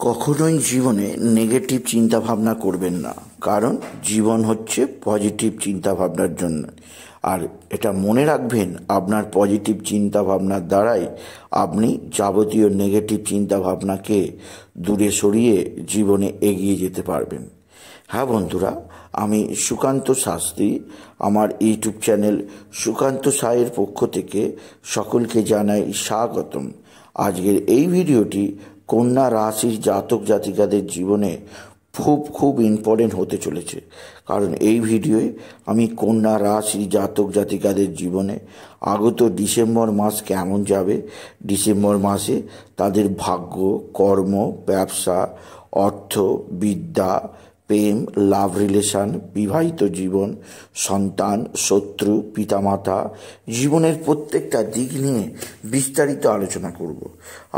কখনোই জীবনে নেগেটিভ চিন্তা ভাবনা করবেন না, কারণ জীবন হচ্ছে পজিটিভ চিন্তা ভাবনার জন্য। আর এটা মনে রাখবেন, আপনার পজিটিভ চিন্তা ভাবনার দ্বারাই আপনি যাবতীয় নেগেটিভ চিন্তা ভাবনাকে দূরে সরিয়ে জীবনে এগিয়ে যেতে পারবেন। হ্যাঁ বন্ধুরা, আমি সুকান্ত শাস্ত্রী, আমার ইউটিউব চ্যানেল সুকান্ত সায়ের পক্ষ থেকে সকলকে জানাই স্বাগতম। আজকের এই ভিডিওটি কন্যা রাশির জাতক জাতিকাদের জীবনে খুব ইম্পর্টেন্ট হতে চলেছে, কারণ এই ভিডিওয়ে আমি কন্যা রাশির জাতক জাতিকাদের জীবনে আগত ডিসেম্বর মাস কেমন যাবে, ডিসেম্বর মাসে তাদের ভাগ্য, কর্ম, ব্যবসা, অর্থ, বিদ্যা, প্রেম, লাভ রিলেশন, বিবাহিত জীবন, সন্তান, শত্রু, পিতামাতা, জীবনের প্রত্যেকটা দিক নিয়ে বিস্তারিত আলোচনা করব।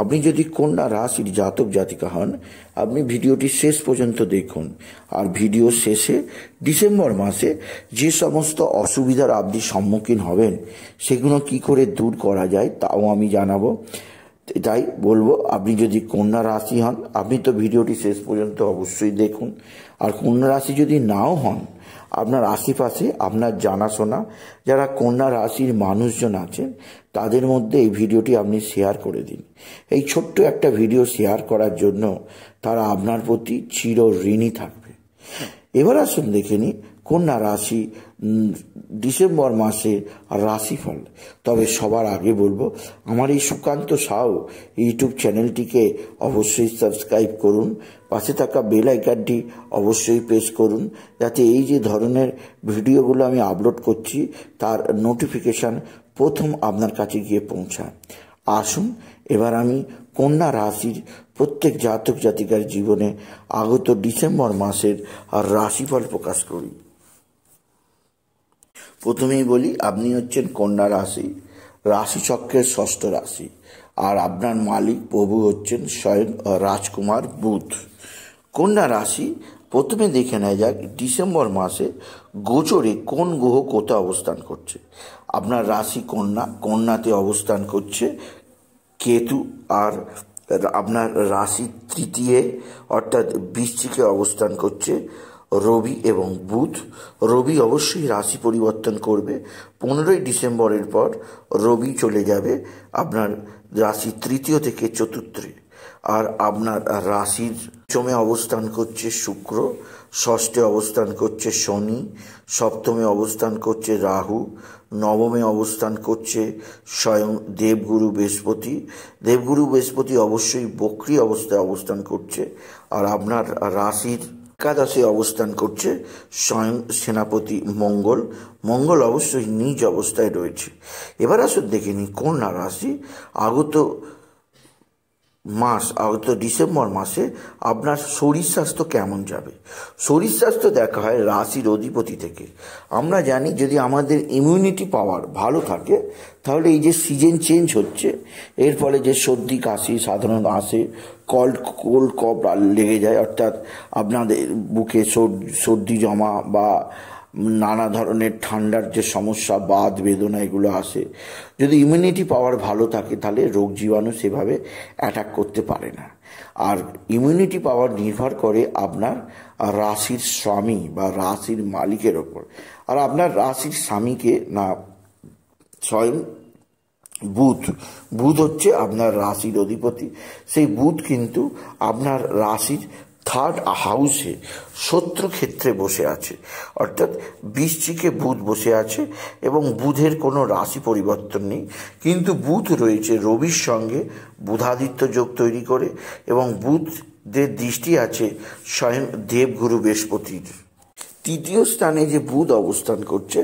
আপনি যদি কন্যা রাশির জাতক জাতিকা হন, আপনি ভিডিওটি শেষ পর্যন্ত দেখুন। আর ভিডিও শেষে ডিসেম্বর মাসে যে সমস্ত অসুবিধার আপনি সম্মুখীন হবেন, সেগুলো কি করে দূর করা যায় তাও আমি জানাবো। তাই বলবো, আপনি যদি কন্যা রাশি হন, আপনি তো ভিডিওটি শেষ পর্যন্ত অবশ্যই দেখুন। আর কন্যা রাশি যদি নাও হন, আপনার আশেপাশে আপনার জানাশোনা যারা কন্যা রাশির মানুষজন আছেন, তাদের মধ্যে এই ভিডিওটি আপনি শেয়ার করে দিন। এই ছোট্ট একটা ভিডিও শেয়ার করার জন্য তারা আপনার প্রতি চির ঋণী থাকবে। এবার আসুন দেখে নিই কন্যা রাশি ডিসেম্বর মাসে রাশিফল। তবে সবার আগে বলবো, আমার এই সুকান্ত সাউ ইউটিউব চ্যানেলটিকে অবশ্যই সাবস্ক্রাইব করুন, পাশে থাকা বেল আইকনটি অবশ্যই প্রেস করুন, যাতে এই যে ধরনের ভিডিওগুলো আমি আপলোড করছি তার নোটিফিকেশান প্রথম আপনার কাছে গিয়ে পৌঁছায়। আসুন এবার আমি কন্যা রাশির প্রত্যেক জাতক জাতিকার জীবনে আগত ডিসেম্বর মাসের রাশিফল প্রকাশ করি। প্রথমেই বলি, আপনি হচ্ছেন কন্যা রাশি, রাশিচক্রের ষষ্ঠ রাশি, আর আপনার মালিক প্রভু হচ্ছেন স্বয়ং রাজকুমার বুধ। কন্যা রাশি, প্রথমে দেখে নেওয়া যাক ডিসেম্বর মাসে গোচরে কোন গ্রহ কোথায় অবস্থান করছে। আপনার রাশি কন্যাতে অবস্থান করছে কেতু, আর আপনার রাশি তৃতীয় অর্থাৎ বৃশ্চিকে অবস্থান করছে রবি এবং বুধ। রবি অবশ্যই রাশি পরিবর্তন করবে। 15ই ডিসেম্বরের পর রবি চলে যাবে আপনার রাশি তৃতীয় থেকে চতুর্থে। আর আপনার রাশির পঞ্চমে অবস্থান করছে শুক্র, ষষ্ঠে অবস্থান করছে শনি, সপ্তমে অবস্থান করছে রাহু, নবমে অবস্থান করছে স্বয়ং দেবগুরু বৃহস্পতি। দেবগুরু বৃহস্পতি অবশ্যই বক্রী অবস্থায় অবস্থান করছে। আর আপনার রাশির একাদশে অবস্থান করছে স্বয়ং সেনাপতি মঙ্গল। মঙ্গল অবশ্যই নিজ অবস্থায় রয়েছে। এবার আসুন দেখে নিই কন্যা রাশি আগত ডিসেম্বর মাসে আপনার শরীর স্বাস্থ্য কেমন যাবে। শরীর স্বাস্থ্য দেখা হয় রাশির অধিপতি থেকে। আমরা জানি, যদি আমাদের ইমিউনিটি পাওয়ার ভালো থাকে, তাহলে এই যে সিজন চেঞ্জ হচ্ছে, এর ফলে যে সর্দি কাশি সাধারণত আসে, কোল্ড কফ লেগে যায়, অর্থাৎ আপনাদের বুকে সর্দি জমা বা নানা ধরনের ঠান্ডার যে সমস্যা, বাত বেদনা এগুলো আসে। যদি ইমিউনিটি পাওয়ার ভালো থাকে, তাহলে রোগ জীবাণু সেভাবে অ্যাটাক করতে পারে না। আর ইমিউনিটি পাওয়ার নির্ভর করে আপনার রাশির স্বামী বা রাশির মালিকের ওপর। আর আপনার রাশির স্বামীকে না স্বয়ং বুধ হচ্ছে আপনার রাশির অধিপতি। সেই বুধ কিন্তু আপনার রাশির থার্ড হাউসে শত্রু ক্ষেত্রে বসে আছে, অর্থাৎ বৃশ্চিকে বুধ বসে আছে এবং বুধের কোনো রাশি পরিবর্তন নেই, কিন্তু বুধ রয়েছে রবির সঙ্গে বুধাদিত্য যোগ তৈরি করে, এবং বুধের দৃষ্টি আছে স্বয়ং দেবগুরু বৃহস্পতির। তৃতীয় স্থানে যে বুধ অবস্থান করছে,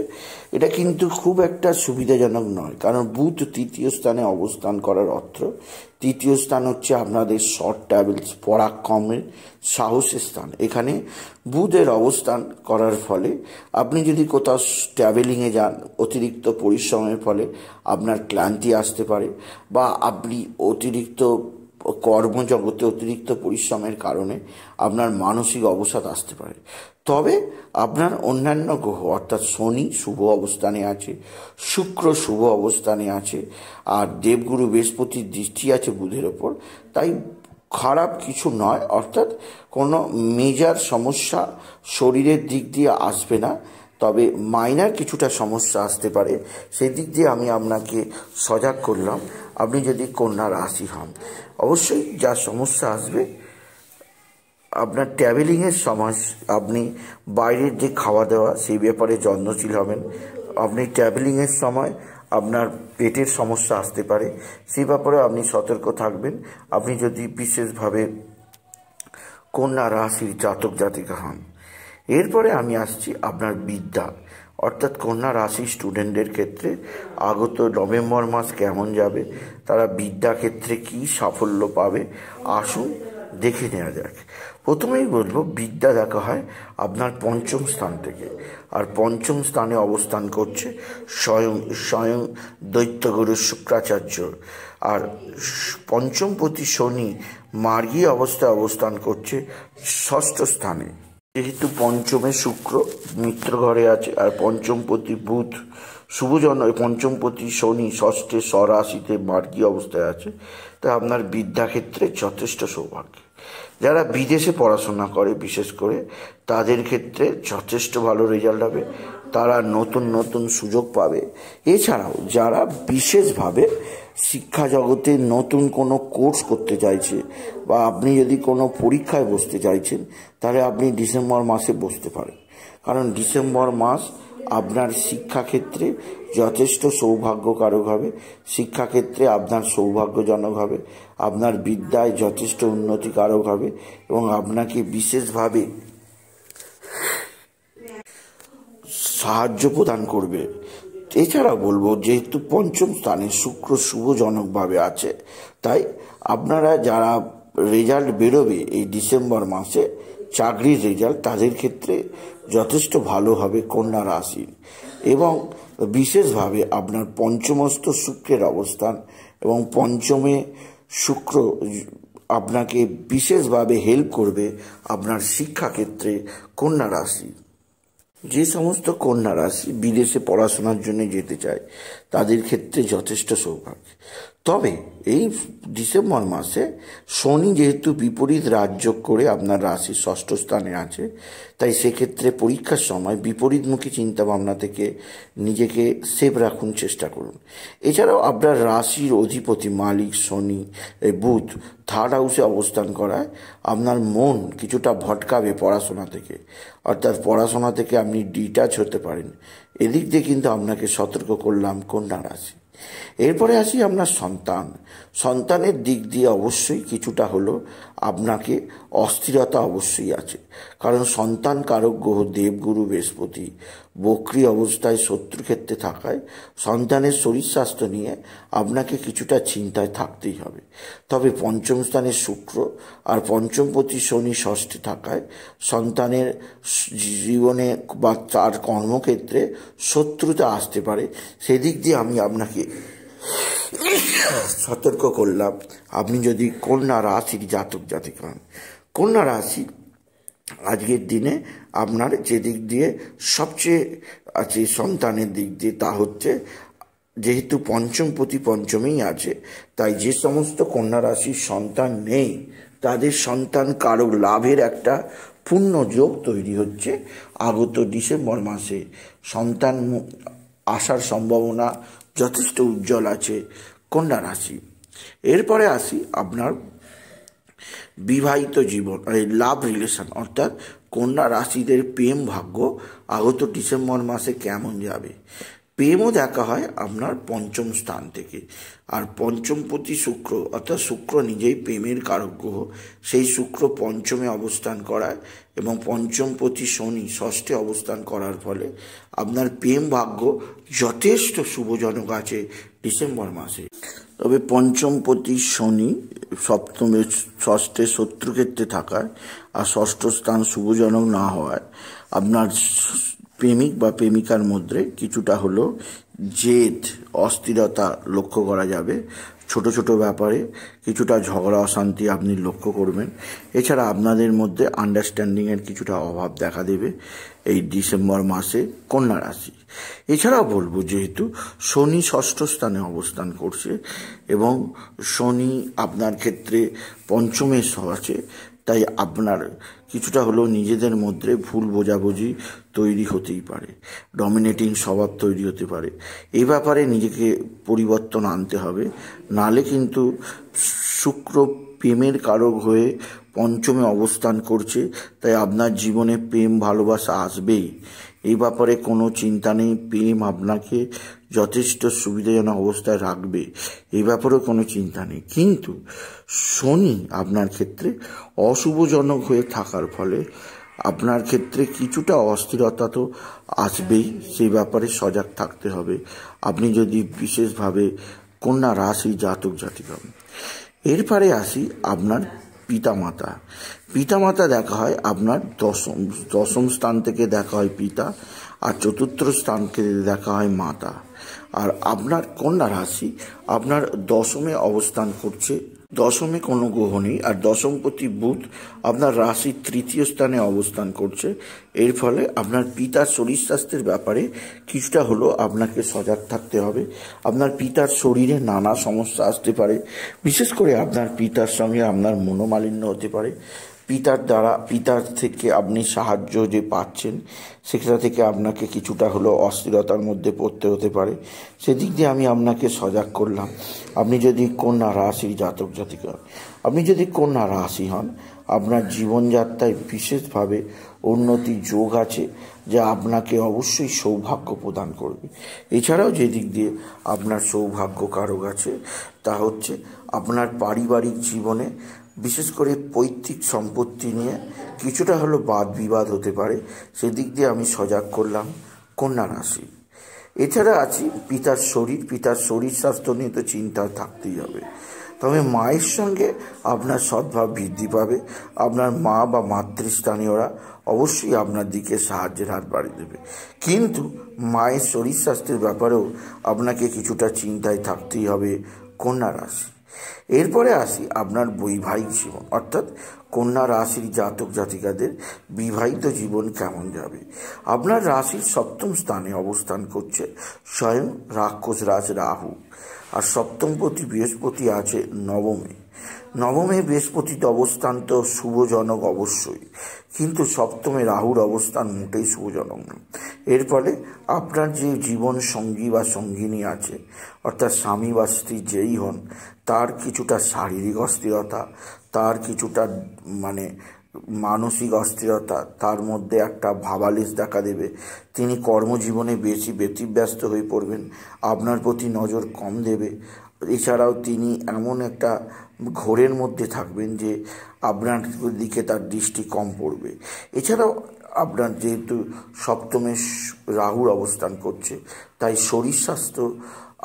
এটা কিন্তু খুব একটা সুবিধাজনক নয়, কারণ বুধ তৃতীয় স্থানে অবস্থান করার অর্থ, তৃতীয় স্থান হচ্ছে আপনাদের শর্ট ট্রাভেলস, পরাক্রমের সাহসের স্থান। এখানে বুধের অবস্থান করার ফলে আপনি যদি কোথাও ট্রাভেলিংয়ে যান, অতিরিক্ত পরিশ্রমের ফলে আপনার ক্লান্তি আসতে পারে, বা আপনি অতিরিক্ত কর্মজগতে অতিরিক্ত পরিশ্রমের কারণে আপনার মানসিক অবসাদ আসতে পারে। তবে আপনার অন্যান্য গ্রহ, অর্থাৎ শনি শুভ অবস্থানে আছে, শুক্র শুভ অবস্থানে আছে, আর দেবগুরু বৃহস্পতির দৃষ্টি আছে বুধের ওপর। তাই খারাপ কিছু নয়, অর্থাৎ কোনো মেজর সমস্যা শরীরের দিক দিয়ে আসবে না, তবে মাইনার কিছুটা সমস্যা আসতে পারে। সেই দিক দিয়ে আমি আপনাকে সজাগ করলাম। আপনি যদি কন্যা রাশি হন, অবশ্যই যা সমস্যা আসবে, আপনার ট্রাভেলিংয়ের সময় আপনি বাইরের যে খাওয়া দাওয়া সেই ব্যাপারে যত্নশীল হবেন। আপনি ট্রাভেলিংয়ের সময় আপনার পেটের সমস্যা আসতে পারে, সেই ব্যাপারে আপনি সতর্ক থাকবেন। আপনি যদি বিশেষভাবে কন্যা রাশির জাতক জাতিকা হন। এরপরে আমি আসছি আপনার বিদ্যা, অর্থাৎ কন্যা রাশি স্টুডেন্টদের ক্ষেত্রে আগত নভেম্বর মাস কেমন যাবে, তারা বিদ্যা ক্ষেত্রে কী সাফল্য পাবে, আসুন দেখে নেওয়া যাক। প্রথমেই বলবো, বিদ্যা দেখা হয় আপনার পঞ্চম স্থান থেকে, আর পঞ্চম স্থানে অবস্থান করছে স্বয়ং দৈত্যগুরু শুক্রাচার্য। আর পঞ্চমপতি শনি মার্গী অবস্থায় অবস্থান করছে ষষ্ঠ স্থানে। যেহেতু পঞ্চমে শুক্র মিত্র ঘরে আছে, আর পঞ্চমপতি বুধ শুভজন, পঞ্চমপতি শনি ষষ্ঠে স্বরাশিতে মার্গী অবস্থায় আছে, তাই আপনার বিদ্যাক্ষেত্রে যথেষ্ট সৌভাগ্য। যারা বিদেশে পড়াশোনা করে বিশেষ করে তাদের ক্ষেত্রে যথেষ্ট ভালো রেজাল্ট হবে, তারা নতুন নতুন সুযোগ পাবে। এছাড়াও যারা বিশেষভাবে শিক্ষা জগতে নতুন কোনো কোর্স করতে চাইছে, বা আপনি যদি কোনো পরীক্ষায় বসতে চাইছেন, তাহলে আপনি ডিসেম্বর মাসে বসতে পারেন, কারণ ডিসেম্বর মাস আপনার শিক্ষাক্ষেত্রে যথেষ্ট সৌভাগ্যকারক হবে। শিক্ষাক্ষেত্রে আপনার সৌভাগ্যজনক হবে, আপনার বিদ্যায় যথেষ্ট উন্নতিকারক হবে, এবং আপনাকে বিশেষভাবে সাহায্য প্রদান করবে। এছাড়া বলবো, যেহেতু পঞ্চম স্থানে শুক্র শুভজনকভাবে আছে, তাই আপনারা যারা রেজাল্ট বেরোবে এই ডিসেম্বর মাসে চাকরির রেজাল্ট, তাদের ক্ষেত্রে যথেষ্ট ভালো হবে কন্যা রাশির। এবং বিশেষভাবে আপনার পঞ্চমস্থ শুক্রের অবস্থান এবং পঞ্চমে শুক্র আপনাকে বিশেষভাবে হেল্প করবে আপনার শিক্ষাক্ষেত্রে কন্যা রাশি। যে সমস্ত কন্যা রাশি বিদেশে পড়াশোনার জন্য যেতে চায়, তাদের ক্ষেত্রে যথেষ্ট সৌভাগ্য। তবে এই ডিসেম্বর মাসে শনি যেহেতু বিপরীত রাজযোগ করে আপনার রাশির ষষ্ঠ স্থানে আছে, তাই সেক্ষেত্রে পরীক্ষার সময় বিপরীতমুখী চিন্তাভাবনা থেকে নিজেকে সেভ রাখুন, চেষ্টা করুন। এছাড়াও আপনার রাশির অধিপতি মালিক শনি বুধ থার্ড হাউসে অবস্থান করায় আপনার মন কিছুটা ভটকাবে পড়াশোনা থেকে, অর্থাৎ পড়াশোনা থেকে আপনি ডিটাচ হতে পারেন। এদিক দিয়ে কিন্তু আপনাকে সতর্ক করলাম কন্যা রাশি। এরপরে আসি আপনার সন্তানের দিক দিয়ে অবশ্যই কিছুটা হলো আপনাকে অস্থিরতা অবশ্যই আছে, কারণ সন্তান কারক গ্রহ দেবগুরু বৃহস্পতি বক্রী অবস্থায় শত্রুক্ষেত্রে থাকায় সন্তানের শরীর স্বাস্থ্য নিয়ে আপনাকে কিছুটা চিন্তায় থাকতেই হবে। তবে পঞ্চম স্থানে শুক্র আর পঞ্চমপতি শনি ষষ্ঠে থাকায় সন্তানের জীবনে বা তার কর্মক্ষেত্রে শত্রুতা আসতে পারে, সেদিক দিয়ে আমি আপনাকে সতর্ক করলাম। আপনি যদি কন্যা রাশির জাতক জাতিকা হন, কন্যা রাশি আজকের দিনে আপনার যে দিক দিয়ে সবচেয়ে আছে সন্তানের দিক দিয়ে, তা হচ্ছে যেহেতু পঞ্চমপতি পঞ্চমেই আছে, তাই যে সমস্ত কন্যা রাশির সন্তান নেই, তাদের সন্তান কারক লাভের একটা পূর্ণ যোগ তৈরি হচ্ছে আগত ডিসেম্বর মাসে। সন্তান আসার সম্ভাবনা যথেষ্ট উজ্জ্বল আছে কন্যা রাশি। এরপরে আসি আপনার বিবাহিত জীবন, লাভ রিলেশন, অর্থাৎ কন্যা রাশিদের প্রেম ভাগ্য আগত ডিসেম্বর মাসে কেমন যাবে। প্রেমও দেখা হয় আপনার পঞ্চম স্থান থেকে, আর পঞ্চমপতি শুক্র, অর্থাৎ শুক্র নিজেই প্রেমের কারক গ্রহ, সেই শুক্র পঞ্চমে অবস্থান করায় এবং পঞ্চমপতি শনি ষষ্ঠে অবস্থান করার ফলে আপনার প্রেম ভাগ্য যথেষ্ট শুভজনক আছে ডিসেম্বর মাসে। তবে পঞ্চমপতি শনি সপ্তমে ষষ্ঠে শত্রুক্ষেত্রে থাকায় আর ষষ্ঠ স্থান শুভজনক না হওয়ায় আপনার প্রেমিক বা প্রেমিকার মধ্যে কিছুটা হলো জেদ অস্থিরতা লক্ষ্য করা যাবে। ছোট ছোট ব্যাপারে কিছুটা ঝগড়া অশান্তি আপনি লক্ষ্য করবেন। এছাড়া আপনাদের মধ্যে আন্ডারস্ট্যান্ডিংয়ের কিছুটা অভাব দেখা দেবে এই ডিসেম্বর মাসে কন্যা রাশি। এছাড়াও বলবো, যেহেতু শনি ষষ্ঠ স্থানে অবস্থান করছে এবং শনি আপনার ক্ষেত্রে পঞ্চমে আছে, তাই আপনার কিছুটা হলেও নিজেদের মধ্যে ভুল বোঝাবুঝি তৈরি হতেই পারে, ডমিনেটিং স্বভাব তৈরি হতে পারে। এই ব্যাপারে নিজেকে পরিবর্তন আনতে হবে, নালে কিন্তু শুক্র প্রেমের কারক হয়ে পঞ্চমে অবস্থান করছে, তাই আপনার জীবনে প্রেম ভালোবাসা আসবেই। এই ব্যাপারে কোনো চিন্তা নেই, প্রেম আপনাকে যথেষ্ট সুবিধাজনক অবস্থায় রাখবে, এই ব্যাপারেও কোনো চিন্তা নেই। কিন্তু শনি আপনার ক্ষেত্রে অশুভজনক হয়ে থাকার ফলে আপনার ক্ষেত্রে কিছুটা অস্থিরতা তো আসবেই, সেই ব্যাপারে সজাগ থাকতে হবে আপনি যদি বিশেষভাবে কন্যা রাশি জাতক জাতিকা। এরপরে আসি আপনার পিতামাতা। পিতামাতা দেখা হয় আপনার দশম স্থান থেকে দেখা হয় পিতা, আর চতুর্থ স্থানকে দেখা হয় মাতা। আর আপনার কন্যা রাশি আপনার দশমে অবস্থান করছে, দশমে কোনো গ্রহ নেই, আর দশমপতি বুধ আপনার রাশির তৃতীয় স্থানে অবস্থান করছে। এর ফলে আপনার পিতার শরীর স্বাস্থ্যের ব্যাপারে কিছুটা হলেও আপনাকে সজাগ থাকতে হবে। আপনার পিতার শরীরে নানা সমস্যা আসতে পারে, বিশেষ করে আপনার পিতার সঙ্গে আপনার মনোমালিন্য হতে পারে। পিতার থেকে আপনি সাহায্য যে পাচ্ছেন, সেটা থেকে আপনাকে কিছুটা হলেও অস্থিরতার মধ্যে পড়তে হতে পারে। সেদিক দিয়ে আমি আপনাকে সজাগ করলাম। আপনি যদি কন্যা রাশির জাতক জাতিকা, আপনি যদি কন্যা রাশি হন, আপনার জীবনযাত্রায় বিশেষভাবে উন্নতি যোগ আছে, যা আপনাকে অবশ্যই সৌভাগ্য প্রদান করবে। এছাড়াও যে দিক দিয়ে আপনার সৌভাগ্য কারক আছে, তা হচ্ছে আপনার পারিবারিক জীবনে বিশেষ করে পৈতৃক সম্পত্তি নিয়ে কিছুটা হলো বাদ বিবাদ হতে পারে, সেদিক দিয়ে আমি সজাগ করলাম কন্যা রাশি। এছাড়া আছি পিতার শরীর স্বাস্থ্য নিয়ে তো চিন্তা থাকতেই হবে। তবে মায়ের সঙ্গে আপনার সদ্ভাব বৃদ্ধি পাবে, আপনার মা বা মাতৃস্থানীয়রা অবশ্যই আপনার দিকে সাহায্যের হাত বাড়িয়ে দেবে। কিন্তু মায়ের শরীর স্বাস্থ্যের ব্যাপারেও আপনাকে কিছুটা চিন্তায় থাকতেই হবে কন্যা রাশি। এরপরে আসি আপনার বৈবাহিক জীবন, অর্থাৎ কন্যা রাশির জাতক জাতিকাদের বিবাহিত জীবন কেমন যাবে। আপনার রাশির সপ্তম স্থানে অবস্থান করছে স্বয়ং রাক্ষস রাজ রাহু, আর সপ্তমপতি বৃহস্পতি আছে নবমে বৃহস্পতির অবস্থান তো শুভজনক অবশ্যই, কিন্তু সপ্তমে রাহুর অবস্থান মোটেই শুভজনক নয়। এর ফলে আপনার যে জীবন সঙ্গী বা সঙ্গিনী আছে, অর্থাৎ স্বামী বা স্ত্রী যেই হন, তার কিছুটা শারীরিক অস্থিরতা, তার কিছুটা মানসিক অস্থিরতা, তার মধ্যে একটা ভাবালিশ দেখা দেবে। তিনি কর্মজীবনে বেশি ব্যতিব্যস্ত হয়ে পড়বেন, আপনার প্রতি নজর কম দেবে। এছাড়াও তিনি এমন একটা ঘোরের মধ্যে থাকবেন যে আপনার দিকে তার দৃষ্টি কম পড়বে। এছাড়াও আপনার যেহেতু সপ্তমে রাহুর অবস্থান করছে, তাই শরীর স্বাস্থ্য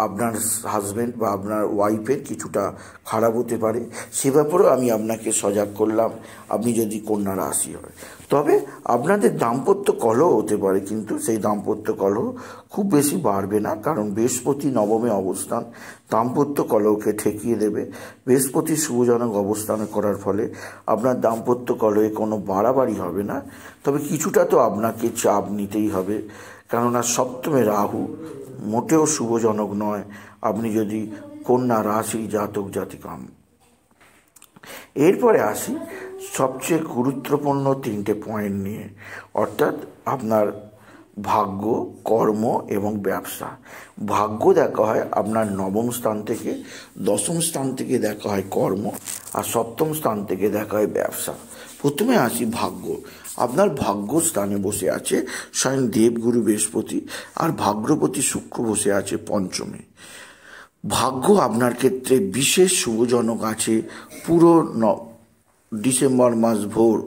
আপনার হাজব্যান্ড বা আপনার ওয়াইফের কিছুটা খারাপ হতে পারে, সে ব্যাপারেও আমি আপনাকে সজাগ করলাম আপনি যদি কন্যা রাশি হয়। তবে আপনাদের দাম্পত্য কলহ হতে পারে, কিন্তু সেই দাম্পত্য কলহ খুব বেশি বাড়বে না, কারণ বৃহস্পতি নবমে অবস্থান দাম্পত্য কলহকে ঠেকিয়ে দেবে। বৃহস্পতি শুভজনক অবস্থান করার ফলে আপনার দাম্পত্য কলহে কোনো বাড়াবাড়ি হবে না। তবে কিছুটা তো আপনাকে চাপ নিতেই হবে, কেননা সপ্তমে রাহু মোটেও শুভজনক নয় আপনি যদি কন্যা রাশি জাতক জাতিকা হন। এরপরে আসি সবচেয়ে গুরুত্বপূর্ণ তিনটে পয়েন্ট নিয়ে, অর্থাৎ আপনার ভাগ্য, কর্ম এবং ব্যবসা। ভাগ্য দেখা হয় আপনার নবম স্থান থেকে, দশম স্থান থেকে দেখা হয় কর্ম, আর সপ্তম স্থান থেকে দেখা হয় ব্যবসা। প্রথমে আসি ভাগ্য। আপনার ভাগ্য স্থানে বসে আছে স্বয়ং দেবগুরু বৃহস্পতি, আর ভাগ্যপতি শুক্র বসে আছে পঞ্চমে। ভাগ্য আপনার ক্ষেত্রে বিশেষ শুভজনক আছে পুরো ডিসেম্বর মাস ভোর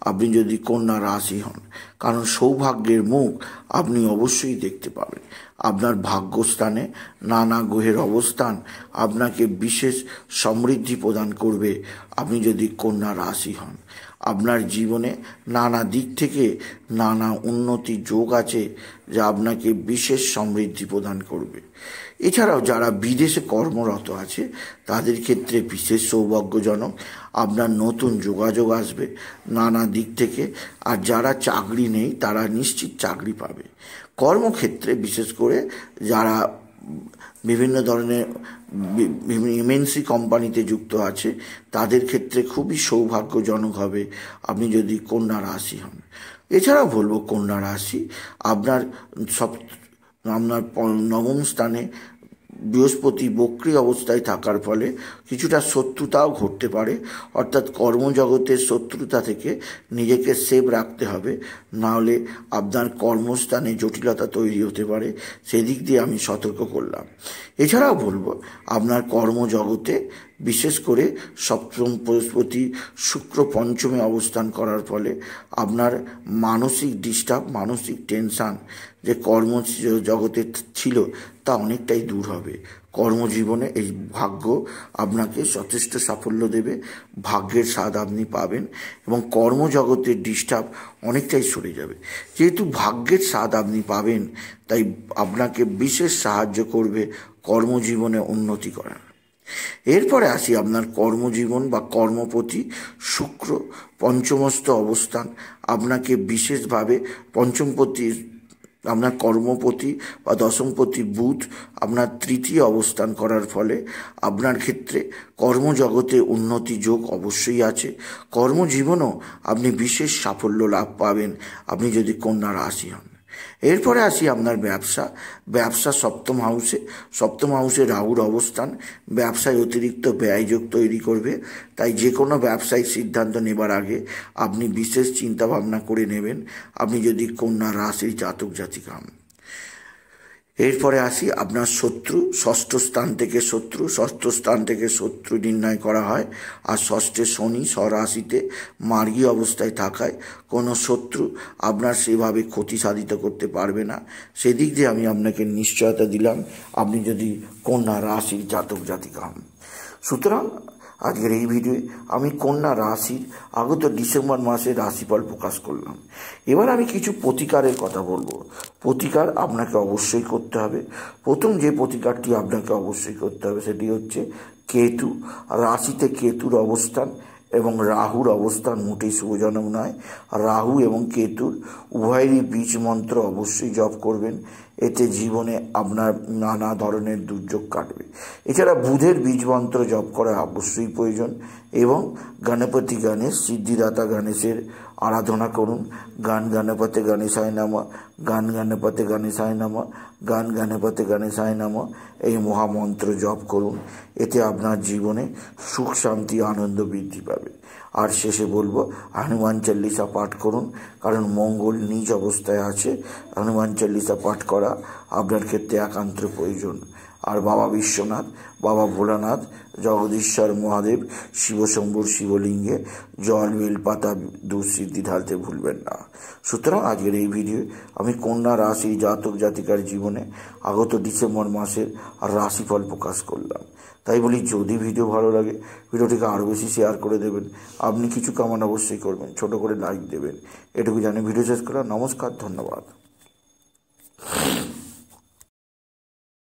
আপনি যদি কন্যা রাশি হন, কারণ সৌভাগ্যের মুখ আপনি অবশ্যই দেখতে পাবেন। আপনার ভাগ্যস্থানে নানা গ্রহের অবস্থান আপনাকে বিশেষ সমৃদ্ধি প্রদান করবে আপনি যদি কন্যা রাশি হন। আপনার জীবনে নানা দিক থেকে নানা উন্নতি যোগ আছে, যা আপনাকে বিশেষ সমৃদ্ধি প্রদান করবে। এছাড়াও যারা বিদেশে কর্মরত আছে তাদের ক্ষেত্রে বিশেষ সৌভাগ্যজনক, আপনার নতুন যোগাযোগ আসবে নানা দিক থেকে। আর যারা চাকরি নেই তারা নিশ্চিত চাকরি পাবে। কর্মক্ষেত্রে বিশেষ করে যারা বিভিন্ন ধরনের এমএনসি কোম্পানিতে যুক্ত আছে তাদের ক্ষেত্রে খুবই সৌভাগ্যজনক হবে আপনি যদি কন্যা রাশি হন। এছাড়াও বলবো কন্যা রাশি আপনার নবম স্থানে বৃহস্পতি বক্রী অবস্থায় থাকার ফলে কিছুটা শত্রুতাও ঘটতে পারে, অর্থাৎ কর্মজগতের শত্রুতা থেকে নিজেকে সেভ রাখতে হবে, নাহলে আপনার কর্মস্থানে জটিলতা তৈরি হতে পারে, সেদিক দিয়ে আমি সতর্ক করলাম। এছাড়াও বলবো আপনার কর্মজগতে বিশেষ করে সপ্তম বৃহস্পতি শুক্র পঞ্চমে অবস্থান করার ফলে আপনার মানসিক ডিস্টার্ব, মানসিক টেনশান যে কর্মজগতে ছিল তা অনেকটাই দূর হবে। কর্মজীবনে এই ভাগ্য আপনাকে যথেষ্ট সাফল্য দেবে, ভাগ্যের স্বাদ আপনি পাবেন এবং কর্মজগতের ডিস্টার্ব অনেকটাই সরে যাবে। যেহেতু ভাগ্যের স্বাদ আপনি পাবেন তাই আপনাকে বিশেষ সাহায্য করবে কর্মজীবনে উন্নতি করার। এরপরে আসি আপনার কর্মজীবন বা কর্মপতি শুক্র পঞ্চমস্থ অবস্থান আপনাকে বিশেষভাবে পঞ্চমপতি আপনার কর্মপতি বা দশমপতি বুধ আপনার তৃতীয় অবস্থান করার ফলে আপনার ক্ষেত্রে কর্মজগতে উন্নতি যোগ অবশ্যই আছে। কর্মজীবনেও আপনি বিশেষ সাফল্য লাভ পাবেন আপনি যদি কন্যা রাশি হন। এরপরে আসি আপনার ব্যবসা সপ্তম হাউসে রাহুর অবস্থান ব্যবসায় অতিরিক্ত ব্যয়যোগ তৈরি করবে, তাই যে কোনো ব্যবসায়িক সিদ্ধান্ত নেবার আগে আপনি বিশেষ চিন্তা ভাবনা করে নেবেন আপনি যদি কন্যা রাশির জাতক জাতিকা হন। এরপরে আসি আপনার ষষ্ঠ স্থান থেকে শত্রু নির্ণয় করা হয়। আর ষষ্ঠে শনি স্বরাশিতে মার্গী অবস্থায় থাকায় কোনো শত্রু আপনার সেভাবে ক্ষতি সাধিত করতে পারবে না, সেদিক দিয়ে আমি আপনাকে নিশ্চয়তা দিলাম আপনি যদি কন্যা রাশির জাতক জাতিকা হন। সুতরাং আজকের এই ভিডিওয়ে আমি কন্যা রাশির আগত ডিসেম্বর মাসের রাশিফল প্রকাশ করলাম। এবার আমি কিছু প্রতিকারের কথা বলবো। প্রতিকার আপনাকে অবশ্যই করতে হবে। প্রথম যে প্রতিকারটি আপনাকে অবশ্যই করতে হবে সেটি হচ্ছে কেতু রাশিতে কেতুর অবস্থান এবং রাহুর অবস্থান মোটেই শুভজনক নয়। রাহু এবং কেতুর উভয়েরই বীজ মন্ত্র অবশ্যই জপ করবেন, এতে জীবনে আপনার নানা ধরনের দুর্যোগ কাটবে। এছাড়া বুধের বীজ মন্ত্র জপ করা অবশ্যই প্রয়োজন এবং গণপতি গণেশ সিদ্ধিদাতা গণেশের আরাধনা করুন। গান গণপতি গণেশায় নমঃ, গান গণপতি গণেশায় নমঃ, গান গণপতি গণেশায় নমঃ এই মহামন্ত্র জপ করুন, এতে আপনার জীবনে সুখ শান্তি আনন্দ বৃদ্ধি পাবে। আর শেষে বলবো হনুমান চল্লিশা পাঠ করুন, কারণ মঙ্গল নিজ অবস্থায় আছে, হনুমান চল্লিশা পাঠ করা আপনার ক্ষেত্রে একান্ত প্রয়োজন। আর বাবা বিশ্বনাথ, বাবা ভোলানাথ, জগদীশ্বর মহাদেব, শিবশম্ভুর শিবলিঙ্গে জল বেলপাতা দুঃসিদ্ধি ঢালতে ভুলবেন না। সুতরাং আজকের এই ভিডিও আমি কন্যা রাশি জাতক জাতিকার জীবনে আগত ডিসেম্বর মাসের রাশিফল প্রকাশ করলাম। তাই বলি যদি ভিডিও ভালো লাগে ভিডিওটিকে আরও বেশি শেয়ার করে দেবেন, আপনি কিছু কামান অবশ্যই করবেন, ছোট করে লাইক দেবেন। এটুকু জানি ভিডিও শেষ করা। নমস্কার, ধন্যবাদ।